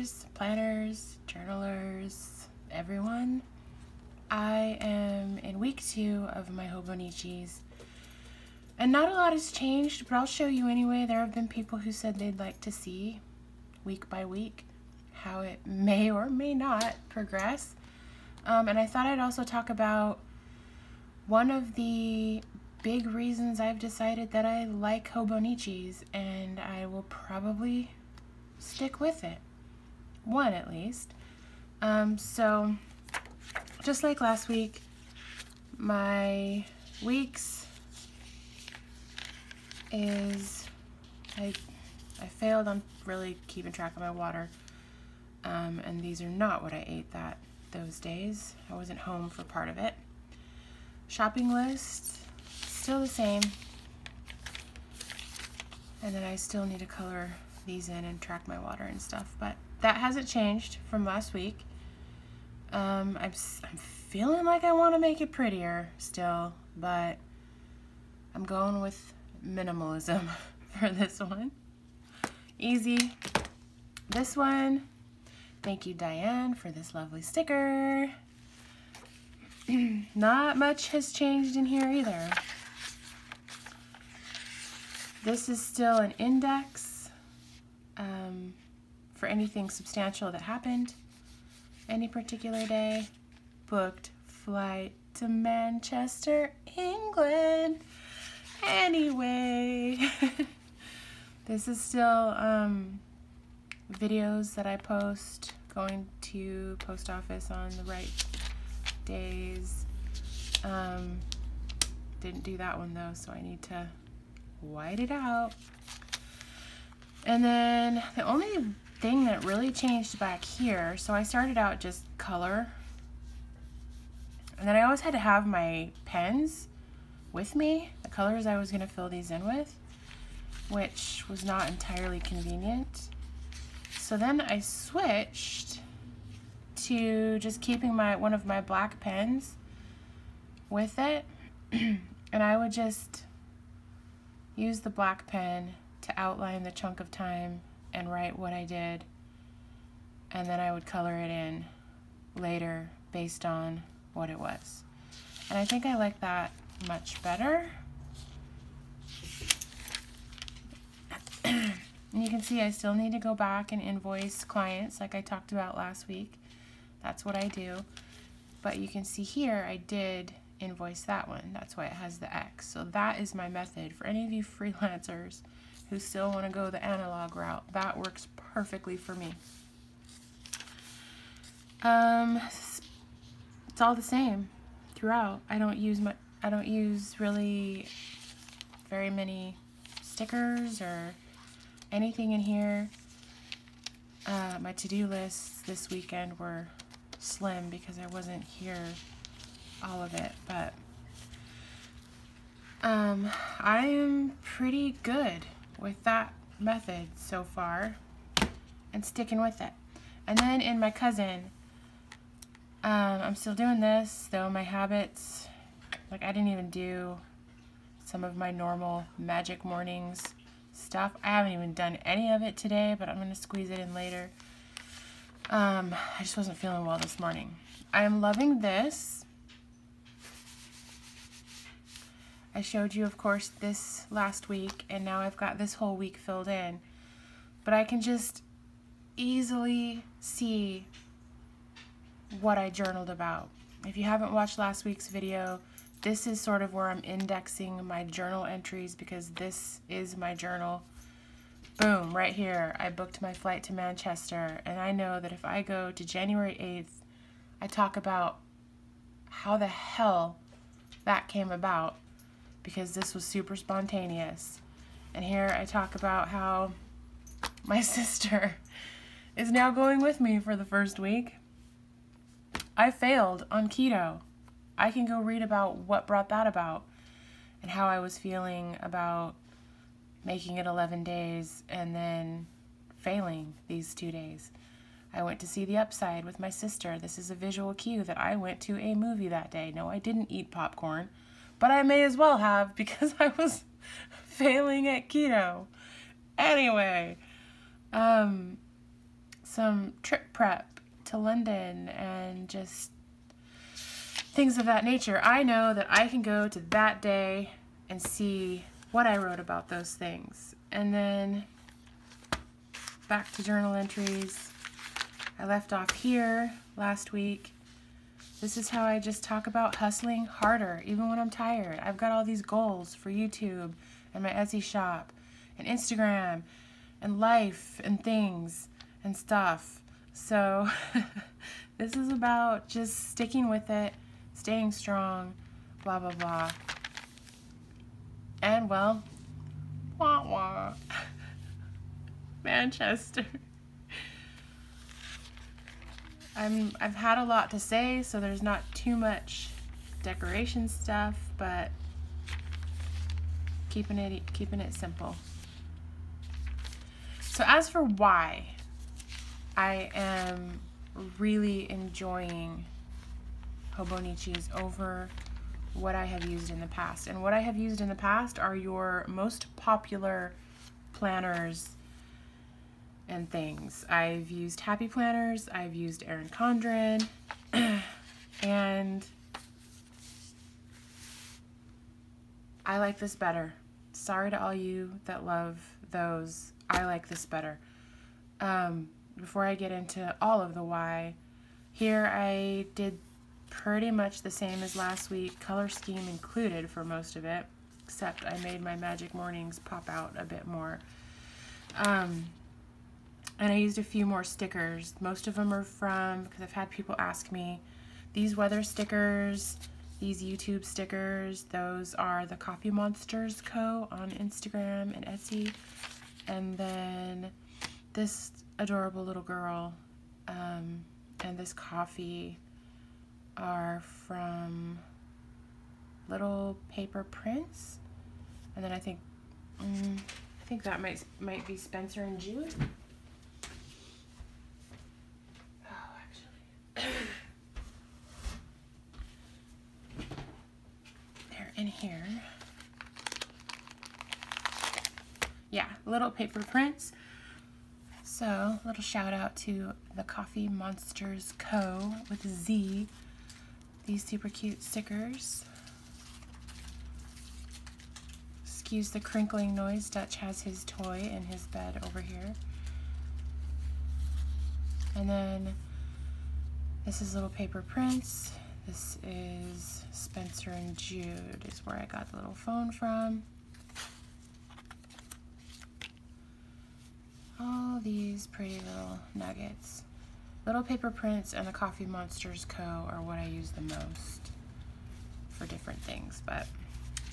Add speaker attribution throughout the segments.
Speaker 1: writers, planners, journalers, everyone. I am in week 2 of my Hobonichis, and not a lot has changed, but I'll show you anyway. There have been people who said they'd like to see week by week how it may or may not progress. And I thought I'd also talk about one of the big reasons I've decided that I like Hobonichis, and I will probably stick with it. One at least. So just like last week, my weeks is I failed on really keeping track of my water, and these are not what I ate those days. I wasn't home for part of it. Shopping list, still the same, and then I still need to color these in and track my water and stuff, but that hasn't changed from last week. I'm feeling like I want to make it prettier still, but I'm going with minimalism for this one. Easy. This one, thank you Diane for this lovely sticker. Not much has changed in here either. This is still an index for anything substantial that happened any particular day. Booked flight to Manchester, England. Anyway, this is still videos that I post, going to post office on the right days. Didn't do that one though, so I need to white it out. And then the only thing that really changed back here, so I started out just color, and then I always had to have my pens with me, the colors I was going to fill these in with, which was not entirely convenient. So then I switched to just keeping one of my black pens with it, and I would just use the black pen to outline the chunk of time and write what I did, and then I would color it in later based on what it was. And I think I like that much better. And you can see I still need to go back and invoice clients like I talked about last week. That's what I do. But you can see here I did invoice that one. That's why it has the X. So that is my method. For any of you freelancers who still want to go the analog route, that works perfectly for me. It's all the same throughout. I don't use really very many stickers or anything in here. My to-do lists this weekend were slim because I wasn't here all of it, but I am pretty good with that method so far and sticking with it. And then in my cousin, I'm still doing this, though my habits, like I didn't even do some of my normal magic mornings stuff. I haven't even done any of it today, but I'm going to squeeze it in later. I just wasn't feeling well this morning. I am loving this. I showed you, of course, this last week, and now I've got this whole week filled in. But I can just easily see what I journaled about. If you haven't watched last week's video, this is sort of where I'm indexing my journal entries, because this is my journal. Boom, right here, I booked my flight to Manchester, and I know that if I go to January 8th, I talk about how the hell that came about, because this was super spontaneous. And here I talk about how my sister is now going with me for the first week. I failed on keto. I can go read about what brought that about and how I was feeling about making it 11 days and then failing these 2 days. I went to see The Upside with my sister. This is a visual cue that I went to a movie that day. No, I didn't eat popcorn, but I may as well have, because I was failing at keto. Anyway, some trip prep to London and just things of that nature. I know that I can go to that day and see what I wrote about those things. And then back to journal entries. I left off here last week. This is how I just talk about hustling harder, even when I'm tired. I've got all these goals for YouTube and my Etsy shop and Instagram and life and things and stuff. So this is about just sticking with it, staying strong, blah, blah, blah. And well, wah, wah. Manchester. I've had a lot to say, so there's not too much decoration stuff, but keeping it simple. So as for why I am really enjoying Hobonichis over what I have used in the past. And what I have used in the past are your most popular planners and things. I've used Happy Planners, I've used Erin Condren, and I like this better. Sorry to all you that love those. I like this better. Before I get into all of the why, here I did pretty much the same as last week, color scheme included for most of it, except I made my Magic Mornings pop out a bit more. And I used a few more stickers. Most of them are from, because I've had people ask me, these weather stickers, these YouTube stickers, those are the Coffee Monsters Co. on Instagram and Etsy. And then this adorable little girl and this coffee are from Little Paper Prints. And then I think that might be Spencer and Jude. They're in here. Yeah, Little Paper Prints. So, little shout out to the Coffee Monsters Co. with a Z. These super cute stickers. Excuse the crinkling noise. Dutch has his toy in his bed over here. And then this is Little Paper Prints. This is Spencer and Jude is where I got the little phone from. All these pretty little nuggets. Little Paper Prints and the Coffee Monsters Co. are what I use the most for different things. But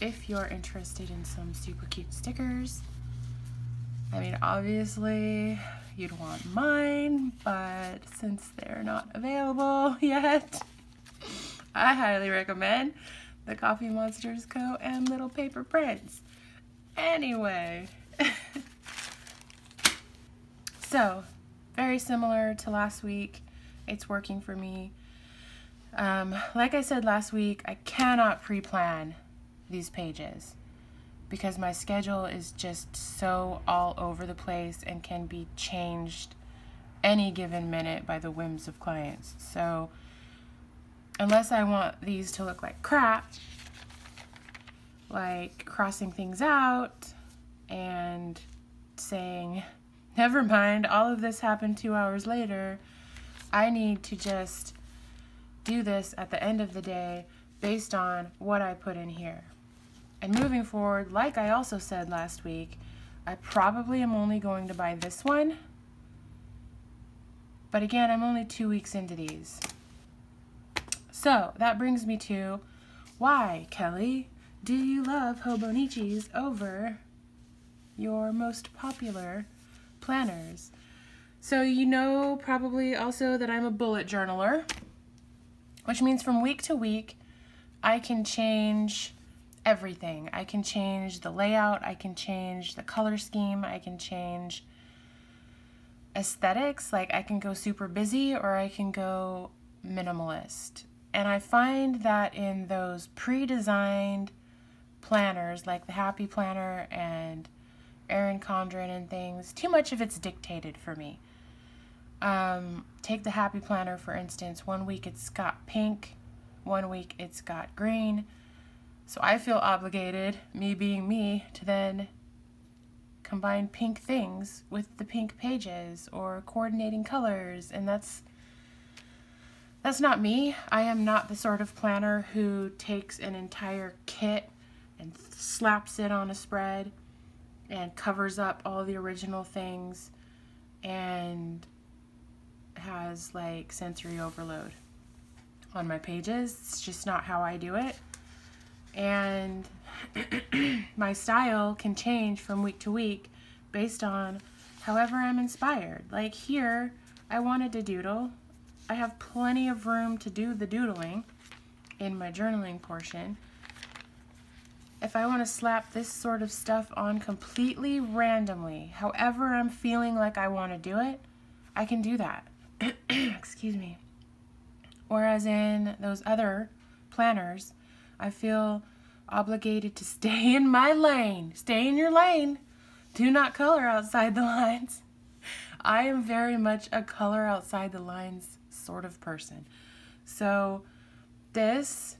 Speaker 1: if you're interested in some super cute stickers, I mean, obviously you'd want mine, but since they're not available yet, I highly recommend the Coffee Monsters Co. and Little Paper Prints. Anyway, so very similar to last week. It's working for me. Like I said last week, I cannot pre-plan these pages because my schedule is just so all over the place and can be changed any given minute by the whims of clients. So unless I want these to look like crap, like crossing things out and saying, never mind, all of this happened 2 hours later, I need to just do this at the end of the day based on what I put in here. And moving forward, like I also said last week, I probably am only going to buy this one. But again, I'm only 2 weeks into these. So that brings me to, why, Kelly, do you love Hobonichis over your most popular planners? So you know probably also that I'm a bullet journaler, which means from week to week, I can change everything. I can change the layout, I can change the color scheme, I can change aesthetics, like I can go super busy or I can go minimalist. And I find that in those pre-designed planners, like the Happy Planner and Erin Condren and things, too much of it's dictated for me. Take the Happy Planner, for instance. One week it's got pink, one week it's got green. So I feel obligated, me being me, to then combine pink things with the pink pages or coordinating colors, and that's not me. I am not the sort of planner who takes an entire kit and slaps it on a spread and covers up all the original things and has like sensory overload on my pages. It's just not how I do it. And my style can change from week to week based on however I'm inspired. Like here, I wanted to doodle. I have plenty of room to do the doodling in my journaling portion. If I want to slap this sort of stuff on completely randomly, however I'm feeling like I want to do it, I can do that. Excuse me. Whereas in those other planners, I feel obligated to stay in my lane. Stay in your lane. Do not color outside the lines. I am very much a color outside the lines sort of person. So this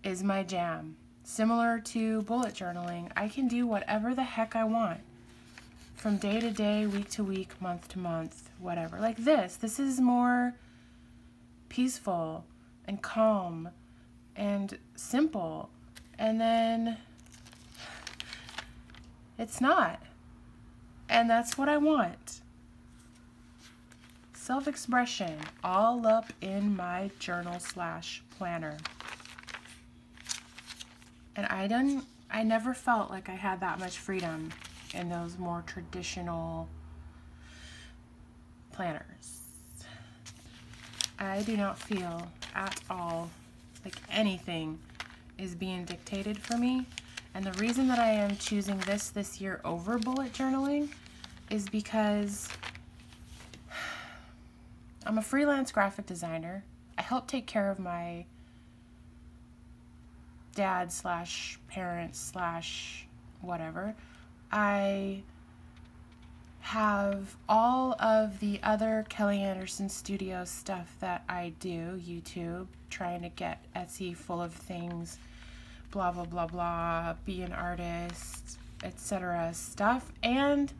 Speaker 1: is my jam. Similar to bullet journaling, I can do whatever the heck I want. From day to day, week to week, month to month, whatever. Like this. This is more peaceful and calm and simple. And then it's not. And that's what I want. Self-expression all up in my journal / planner. And I never felt like I had that much freedom in those more traditional planners. I do not feel at all like anything is being dictated for me. And the reason that I am choosing this year over bullet journaling is because I'm a freelance graphic designer. I help take care of my dad / parents / whatever. I have all of the other Kelly Anderson Studio stuff that I do, YouTube, trying to get Etsy full of things, blah, blah, blah, blah, be an artist, etc. stuff, and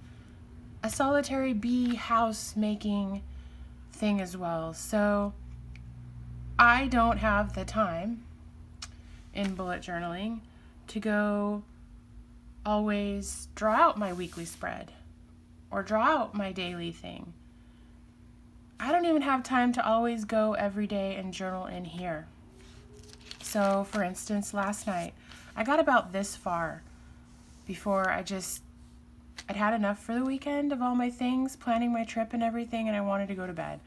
Speaker 1: a solitary bee house making thing as well. So I don't have the time in bullet journaling to go always draw out my weekly spread or draw out my daily thing. I don't even have time to always go every day and journal in here. So for instance, last night I got about this far before I'd had enough for the weekend of all my things, planning my trip and everything, and I wanted to go to bed.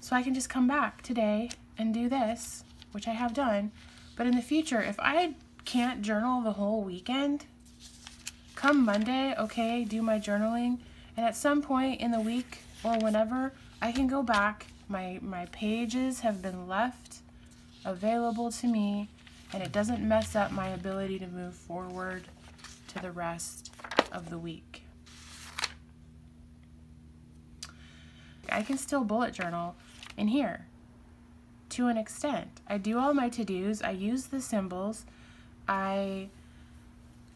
Speaker 1: So I can just come back today and do this, which I have done. But in the future, if I can't journal the whole weekend, come Monday, okay, do my journaling, and at some point in the week or whenever, I can go back. My pages have been left available to me, and it doesn't mess up my ability to move forward to the rest of the week. I can still bullet journal in here to an extent. I do all my to-dos. I use the symbols. I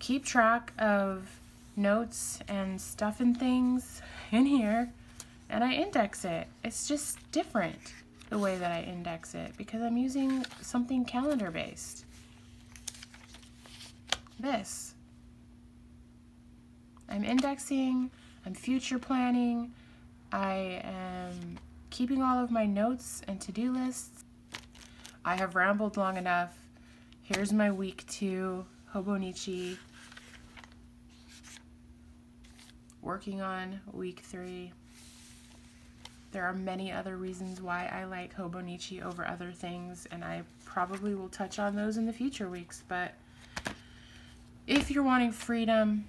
Speaker 1: keep track of notes and stuff and things in here, and I index it. It's just different the way that I index it because I'm using something calendar based. This. I'm indexing, I'm future planning, I am keeping all of my notes and to-do lists. I have rambled long enough. Here's my week 2 Hobonichi. Working on week 3. There are many other reasons why I like Hobonichi over other things, and I probably will touch on those in the future weeks. But if you're wanting freedom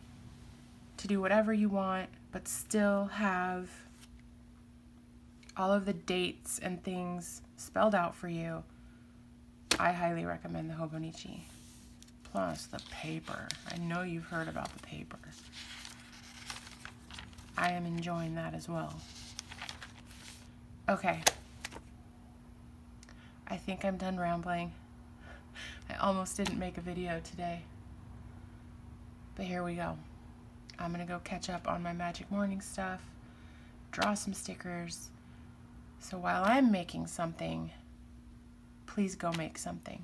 Speaker 1: to do whatever you want, but still have all of the dates and things spelled out for you, I highly recommend the Hobonichi. Plus the paper. I know you've heard about the paper. I am enjoying that as well. Okay. I think I'm done rambling. I almost didn't make a video today. But here we go. I'm gonna go catch up on my Magic Morning stuff, draw some stickers. So while I'm making something, please go make something.